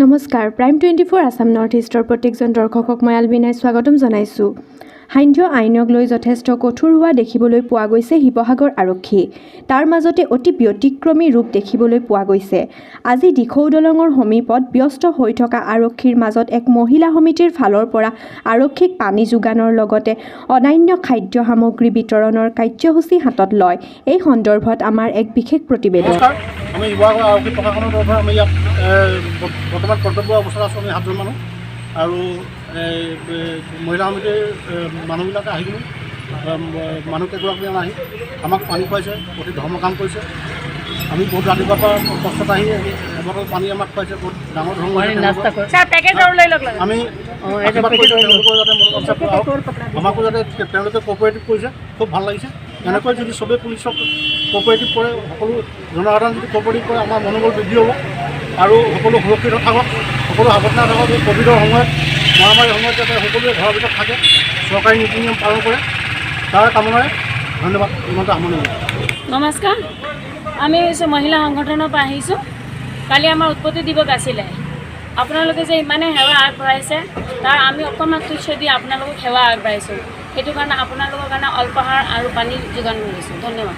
নমস্কাৰ prime 24 Assam north ইষ্টৰ প্ৰত্যেকজন দৰ্শকক মই আলবিনাই স্বাগতম জনাইছোঁ। সান্ধ্য আইনক লৈ যথেষ্ট কঠোৰ হোৱা দেখিবলৈ পোৱা গৈছে শিৱসাগৰ আৰক্ষী। তাৰ মাজতে অতি ব্যতিক্ৰমী ৰূপ দেখিবলৈ পোৱা গৈছে। আজি দিখৌ দলঙৰ সমীপত ব্যস্ত হৈ থকা আৰক্ষীৰ মাজত এক মহিলা সমিতিৰ ফালৰ পৰা আৰক্ষীক পানী যোগানৰ লগতে অন্যান্য খাদ্য সামগ্ৰী বিতৰণৰ কাৰ্যসূচী হাতত লয়। এই সন্দৰ্ভত আমাৰ এক বিশেষ প্ৰতিবেদন। আমি শিৱসাগৰ আৰক্ষী প্ৰশাসনৰ তৰফৰ আমি ইয়াত বৰ্তমান কৰ্তব্য অৱস্থাত আছোঁ আমি 7জন মানুহ আৰু মহিলা সমিতিৰ মানুহবিলাকে আহি কিনে মানুহ কেইগৰাকী আহি আমাক পানী খুৱাইছে, অতি ধৰ্ম কাম কৰিছে। আমি বহুত ৰাতিপুৱাৰ পৰা কষ্টত আহি এবটল পানী আমাক খুৱাইছে, বহুত ডাঙৰ ধৰণৰ আমি আশীৰ্বাদ কৰিছোঁ তেওঁলোকৰ যাতে আমাকো যাতে তেওঁলোকে কোঅপাৰেটিভ কৰিছে, খুব ভাল লাগিছে। এনেকৈ যদি চবেই পুলিচক কোঅপাৰেটিভ কৰে, সকলো জনসাধাৰণ যদি কোঅপাৰেটিভ কৰে আমাৰ মনোবল বৃদ্ধি হ'ব আৰু সকলো সুৰক্ষিত থাকক, সকলো সাৱধান থাকক। এই ক'ভিডৰ সময়ত মহামাৰীৰ সময়ত যাতে সকলোৱে ঘৰৰ ভিতৰত থাকে, চৰকাৰী নীতি নিয়ম পালন কৰে, তাৰ কামনাৰে ধন্যবাদ। ইমানতে সামৰণি। নমস্কাৰ, আমি মহিলা সংগঠনৰ পৰা আহিছোঁ। কালি আমাৰ উৎপত্তি দিৱস আছিলে। আপোনালোকে যে ইমানে সেৱা আগবঢ়াইছে তাৰ আমি অকণমান তুচ্ছ দি আপোনালোকক সেৱা আগবঢ়াইছোঁ। সেইটো কাৰণে আপোনালোকৰ কাৰণে অল্পাহাৰ আৰু পানী যোগান ধৰিছোঁ। ধন্যবাদ।